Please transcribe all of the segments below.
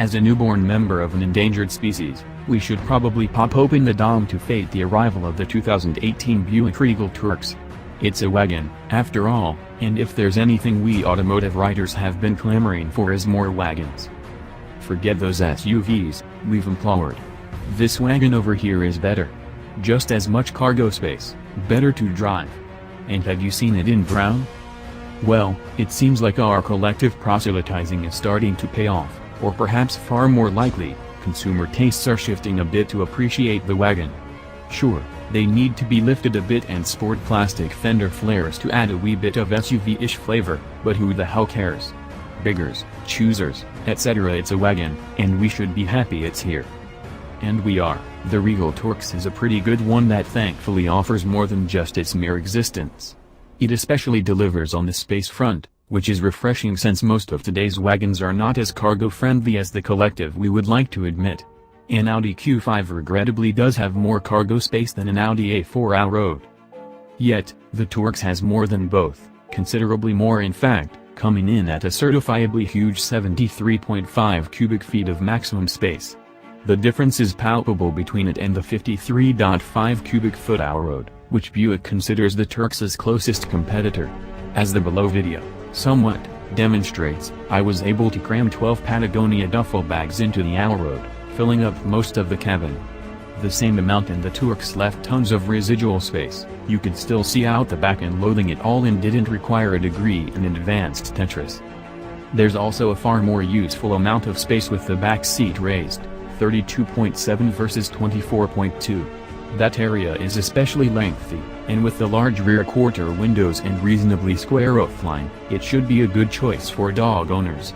As a newborn member of an endangered species, we should probably pop open the dome to fete the arrival of the 2018 Buick Regal TourX. It's a wagon, after all, and if there's anything we automotive writers have been clamoring for is more wagons. Forget those SUVs, we've implored. This wagon over here is better. Just as much cargo space, better to drive. And have you seen it in brown? Well, it seems like our collective proselytizing is starting to pay off, or perhaps far more likely, consumer tastes are shifting a bit to appreciate the wagon. Sure, they need to be lifted a bit and sport plastic fender flares to add a wee bit of SUV-ish flavor, but who the hell cares? Beggars, choosers, etc. It's a wagon, and we should be happy it's here. And we are. The Regal TourX is a pretty good one that thankfully offers more than just its mere existence. It especially delivers on the space front, which is refreshing since most of today's wagons are not as cargo-friendly as the collective we would like to admit. An Audi Q5 regrettably does have more cargo space than an Audi A4 Allroad. Yet, the TourX has more than both, considerably more in fact, coming in at a certifiably huge 73.5 cubic feet of maximum space. The difference is palpable between it and the 53.5 cubic foot Allroad, which Buick considers the TourX's closest competitor. As the below video, somewhat, demonstrates, I was able to cram 12 Patagonia duffel bags into the Allroad, filling up most of the cabin. The same amount and the TourX left tons of residual space. You could still see out the back, and loading it all in didn't require a degree in advanced Tetris. There's also a far more useful amount of space with the back seat raised, 32.7 versus 24.2. That area is especially lengthy, and with the large rear quarter windows and reasonably square roofline, it should be a good choice for dog owners.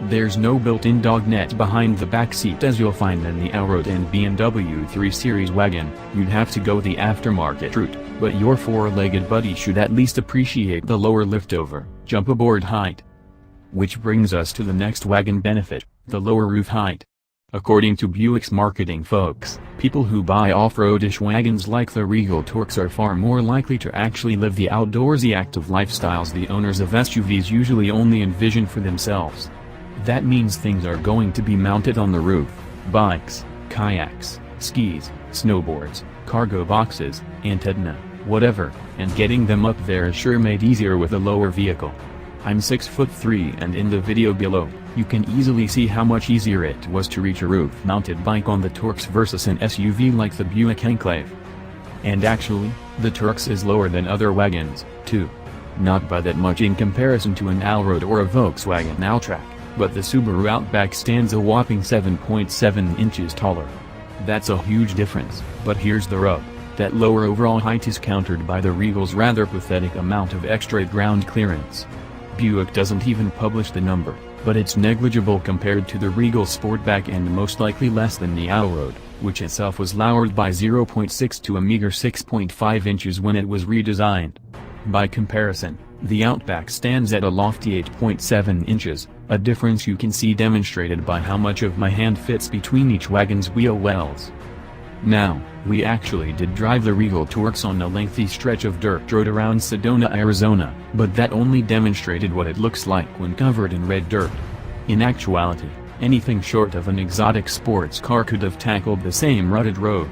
There's no built-in dog net behind the back seat as you'll find in the Allroad and BMW 3 Series wagon. You'd have to go the aftermarket route, but your four-legged buddy should at least appreciate the lower liftover, jump aboard height. Which brings us to the next wagon benefit, the lower roof height. According to Buick's marketing folks, people who buy off-roadish wagons like the Regal TourX are far more likely to actually live the outdoorsy active lifestyles the owners of SUVs usually only envision for themselves. That means things are going to be mounted on the roof: bikes, kayaks, skis, snowboards, cargo boxes, antenna, whatever, and getting them up there is sure made easier with a lower vehicle. I'm 6'3", and in the video below, you can easily see how much easier it was to reach a roof-mounted bike on the TourX versus an SUV like the Buick Enclave. And actually, the TourX is lower than other wagons, too. Not by that much in comparison to an Allroad or a Volkswagen Alltrack, but the Subaru Outback stands a whopping 7.7 inches taller. That's a huge difference, but here's the rub. That lower overall height is countered by the Regal's rather pathetic amount of extra ground clearance. Buick doesn't even publish the number, but it's negligible compared to the Regal Sportback and most likely less than the Allroad, which itself was lowered by 0.6 to a meager 6.5 inches when it was redesigned. By comparison, the Outback stands at a lofty 8.7 inches, a difference you can see demonstrated by how much of my hand fits between each wagon's wheel wells. Now, we actually did drive the Regal TourX on a lengthy stretch of dirt road around Sedona, Arizona, but that only demonstrated what it looks like when covered in red dirt. In actuality, anything short of an exotic sports car could have tackled the same rutted road.